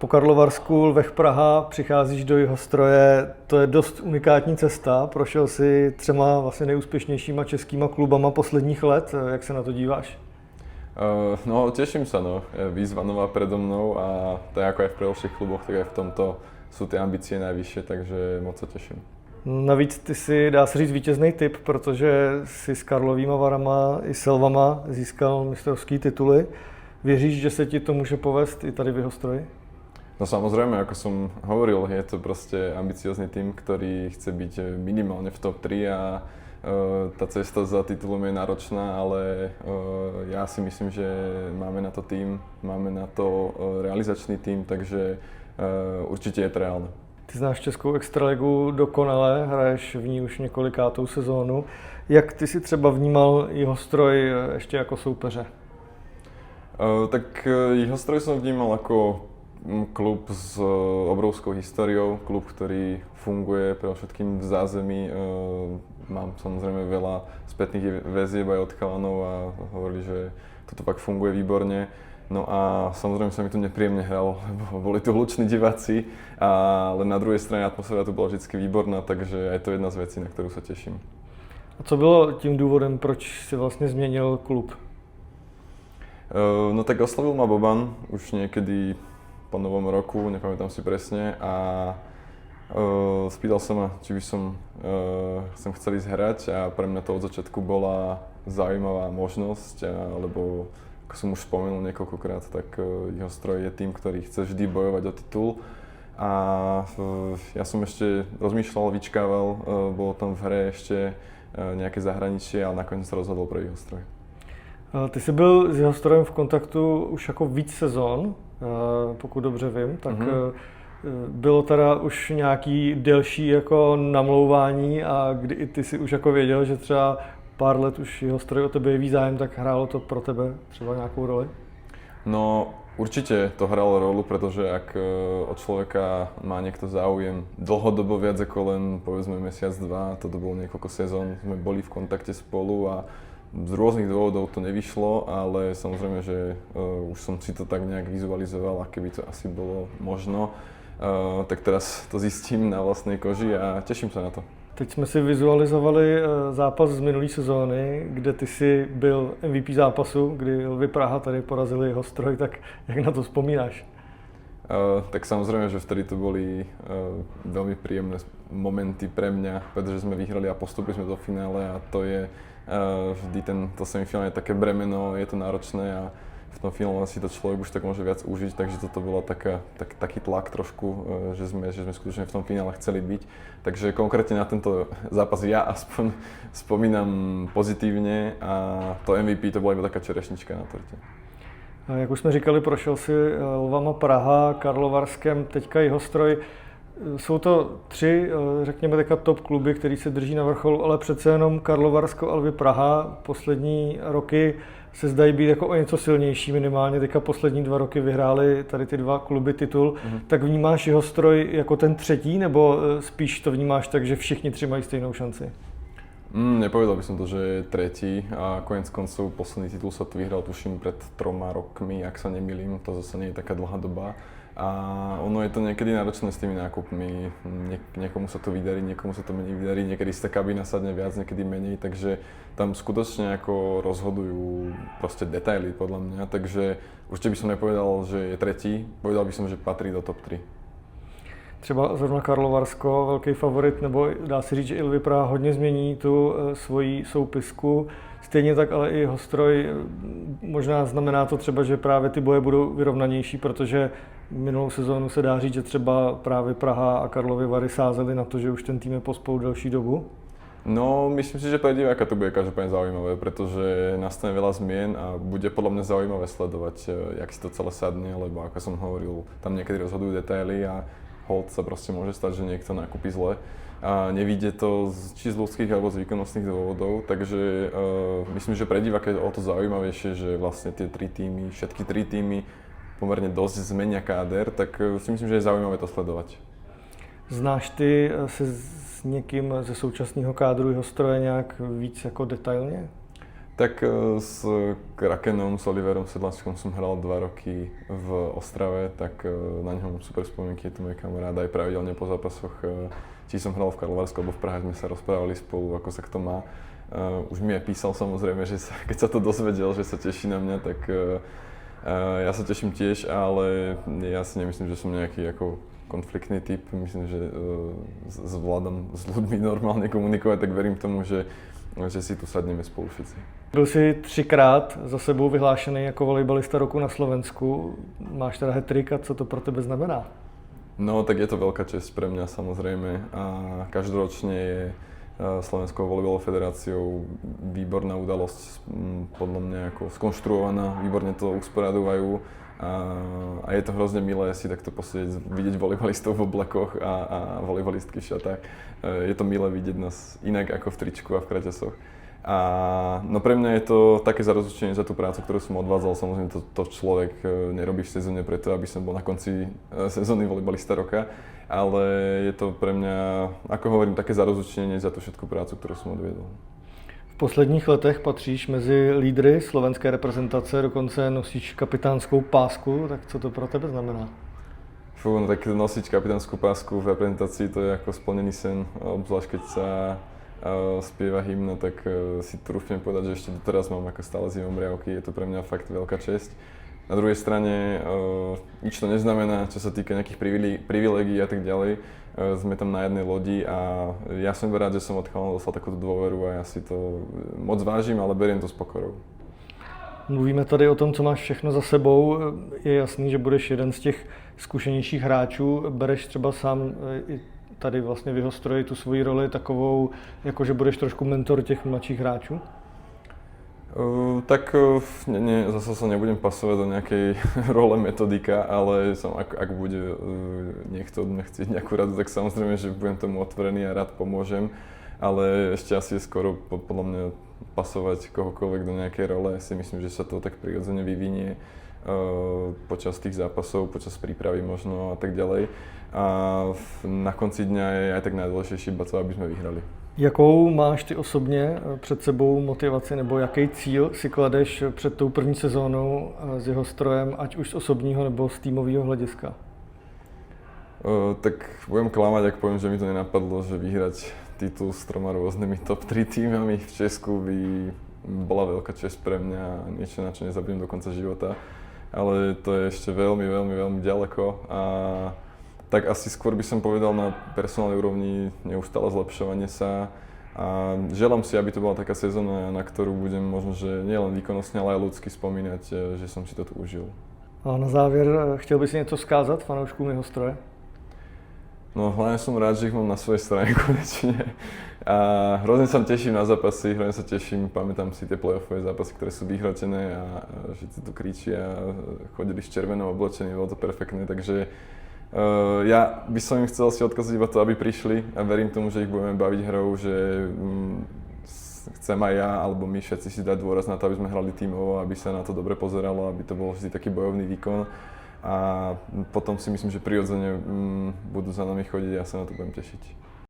po Karlovarsku, Lvech Praha, přicházíš do Jihostroje, to je dost unikátní cesta, prošel si 3 vlastně nejúspěšnějšíma českýma klubama posledních let, jak se na to díváš? No, teším sa, no. Výzva nová predo mnou a tak ako aj v predošlých kluboch, tak aj v tomto sú tie ambície najvyššie, takže moc sa teším. Navíc ty si, dá se říct, vítězný typ, protože si s Karlovýma Varama i Silvama získal mistrovský tituly. Věříš, že se ti to může povést i tady v Jihostroji? No samozrejme, ako som hovoril, je to proste ambiciózny tým, ktorý chce byť minimálne v top 3 a tá cesta za titulom je náročná, ale ja si myslím, že máme na to tým, máme na to realizačný tým, takže určite je to reálne. Ty znáš Českou extraligu dokonale, hraješ v ní už několikátou sezónu. Jak ty si třeba vnímal Jihostroj ještě jako soupeře? Tak Jihostroj som vnímal ako klub s obrovskou históriou, klub, ktorý funguje pre všetkým v zázemí. Mám samozrejme veľa spätných väzieb aj od chalanov a hovorili, že toto fakt funguje výborne. No a samozrejme sa mi tu nepríjemne hralo, lebo boli tu hluční diváci, ale na druhej strane atmosféra tu bola vždy výborná, takže aj to je jedna z vecí, na ktorú sa teším. A co bylo tím důvodem, proč si vlastně změnil klub? No tak oslovil ma Boban už niekedy po novom roku, nepamätám si presne, a spýtal sa ma, či by som chcel ísť hrať a pre mňa to od začiatku bola zaujímavá možnosť, lebo ako som už spomenul niekoľkokrát, tak Jihostroj je tým, ktorý chce vždy bojovať o titul. A ja som ešte rozmýšľal, vyčkával, bolo tam v hre ešte nejaké zahraničie, ale nakoniec sa rozhodol pre Jihostroj. Ty jsi byl s Jihostrojem v kontaktu už jako víc sezon, pokud dobře vím, tak bylo teda už nějaký delší jako namlouvání a kdy i ty si už jako věděl, že třeba pár let už Jihostroj o tebe jeví zájem, tak hrálo to pro tebe třeba nějakou roli? No určite to hralo rolu, pretože ak od človeka má niekto záujem dlhodobo viac ako len povedzme mesiac, dva, to bolo niekoľko sezón, sme boli v kontakte spolu a z rôznych dôvodov to nevyšlo, ale samozrejme, že už som si to tak nejak vizualizoval, aké by to asi bolo možno, tak teraz to zistím na vlastnej koži a teším sa na to. Teď jsme si vizualizovali zápas z minulé sezóny, kde ty si byl MVP zápasu, kdy Lvy Praha tady porazili Jihostroj, tak jak na to vzpomínáš? Tak samozrejme, že vtedy to boli veľmi príjemné momenty pre mňa, pretože sme vyhrali a postupili sme do finále a to je vždy to semifinále je také bremeno, je to náročné a v tom finále si to človek už tak môže viac užiť, takže toto bola taký tlak trošku, že sme skutočne v tom finále chceli byť. Takže konkrétne na tento zápas ja aspoň spomínam pozitívne a to MVP to bola iba taká čerešnička na torte. Jak už jsme říkali, prošel si Lvama Praha, Karlovarskem, teďka Jihostroj. Jsou to 3, řekněme, teďka top kluby, který se drží na vrcholu, ale přece jenom Karlovarsko a Lvy Praha poslední roky se zdají být jako o něco silnější, minimálně teďka poslední 2 roky vyhráli tady ty 2 kluby titul. Tak vnímáš Jihostroj jako ten 3, nebo spíš to vnímáš tak, že všichni 3 mají stejnou šanci? Nepovedal by som to, že je 3. a konec koncov posledný titul sa tu vyhral tuším pred 3 rokmi, ak sa nemýlim, to zase nie je taká dlhá doba. A ono je to niekedy náročné s tými nákupmi, niekomu sa to vydarí, niekomu sa to menej vydarí, niekedy si tá kabína sadne viac, niekedy menej, takže tam skutočne ako rozhodujú proste detaily podľa mňa, takže určite by som nepovedal, že je 3, povedal by som, že patrí do top 3. Třeba zrovna Karlovarsko, velký favorit, nebo dá se říct, že i Lvy Praha hodně změní tu svoji soupisku. Stejně tak ale i Jihostroj, možná znamená to třeba, že právě ty boje budou vyrovnanější, protože minulou sezónu se dá říct, že třeba právě Praha a Karlovy Vary sázeli na to, že už ten tým je pospolu delší dobu. No, myslím si, že pre diváka to bude každopádne zaujímavé, pretože nastane veľa zmien a bude podľa mňa zaujímavé sledovať, jak si to celé sadne, lebo ako som hovoril, tam niekedy rozhodujú detaily a hold sa proste môže stať, že niekto nakúpi zle a nevíde to či z ľudských alebo z výkonnostných dôvodov, takže myslím, že pre diváka je o to zaujímavejšie, že vlastne tie 3 týmy, všetky 3 týmy pomerne dosť zmenia káder, tak si myslím, že je zaujímavé to sledovať. Znáš ty se s někým ze současného kádru Jihostroje nějak víc jako detailně? Tak s Krakenom, s Oliverom Sedláčkom som hral 2 roky v Ostrave, tak na ňom mám super spomienky, je to môj kamarád, aj pravidelne po zápasoch, či som hral v Karlovarsku alebo v Prahe, sme sa rozprávali spolu, ako sa kto má. Už mi aj písal samozrejme, že keď sa to dozvedel, že sa teší na mňa, tak ja sa teším tiež, ale ja si nemyslím, že som nejaký ako konfliktný typ, myslím, že zvládam s ľuďmi normálne komunikovať, tak verím tomu, že si tu sadneme spolu všetci. Byl jsi 3krát za sebou vyhlášený jako volejbalista roku na Slovensku. Máš teda hat-trick a co to pro tebe znamená? No, tak je to veľká česť pre mňa samozrejme a každoročne je Slovenskou volejbalovou federáciou výborná udalosť, podľa mňa ako skonštruovaná, výborne to usporadovajú a je to hrozne milé si takto posieť, vidieť volejbalistov v oblekoch a volejbalistky v šatách. Je to milé vidieť nás inak ako v tričku a v kraťasoch. No pre mňa je to také zarozumenie za tú prácu, ktorú som odvádzal. Samozrejme to človek nerobí v sezóne preto, aby som bol na konci sezóny volejbalista roka, ale je to pre mňa, ako hovorím, také zarozumenie za tú všetku prácu, ktorú som odviedol. V posledních letech patříš mezi lídry slovenské reprezentace, dokonce nosíš kapitánskou pásku, tak co to pro tebe znamená? No tak nosiť kapitánsku pásku v reprezentácii to je ako splnený sen, obzvlášť keď sa spieva hymna, tak si trúfnem povedať, že ešte doteraz mám ako stále zimom riavky, je to pre mňa fakt veľká česť. Na druhej strane nič to neznamená, čo sa týka nejakých privilégií a tak ďalej. Sme tam na jednej lodi a ja som rád, že som od chalanov dostal takúto dôveru a ja si to moc vážim, ale beriem to s pokorou. Mluvíme tady o tom, co máš všechno za sebou. Je jasný, že budeš jeden z těch zkušenějších hráčů. Bereš třeba sám i tady vlastně v jeho stroji tu svoji roli takovou, jako že budeš trošku mentor těch mladších hráčů? Zase sa nebudem pasovať do nejakej role metodika, ale ak bude niekto od mňa chcieť nejakú radu, tak samozrejme, že budem tomu otvorený a rád pomôžem, ale ešte asi je skoro podľa mňa pasovať kohokoľvek do nejakej role. Si myslím, že sa to tak prirodzene vyvinie počas tých zápasov, počas prípravy možno a tak ďalej. A na konci dňa je aj tak najdôležitejšie iba to, aby sme vyhrali. Jakou máš ty osobně před sebou motivaci nebo jaký cíl si kladeš před tou první sezónou s jeho strojem, ať už z osobního nebo z týmového hlediska? Tak budem klamať, ak poviem, že mi to nenapadlo, že vyhrať titul s 3 rôznymi top 3 týmami v Česku by bola veľká česť pre mňa, niečo, na čo nezabudnem do konca života. Ale to je ešte veľmi, veľmi, veľmi ďaleko a tak asi skôr by som povedal na personálnej úrovni neustále zlepšovanie sa a želám si, aby to bola taká sezóna, na ktorú budem možno, že nielen výkonnostne, ale aj ľudsky spomínať, že som si to tu užil. A na závěr, chtěl bys něco vzkázat fanouškům jeho stroje? No hlavne som rád, že ich mám na svojej strane konečne a hrozne sa teším na zápasy, hrozne sa teším, pamätám si tie playoffové zápasy, ktoré sú vyhrotené a všetci tu kričia, chodili s červenou oblečení, bolo to perfektné, takže ja by som im chcel si odkázať iba to, aby prišli a verím tomu, že ich budeme baviť hrou, že chcem aj ja, alebo my všetci si dať dôraz na to, aby sme hrali tímovo, aby sa na to dobre pozeralo, aby to bol vždy taký bojovný výkon a potom si myslím, že prirodzene budú za nami chodiť a ja sa na to budem tešiť.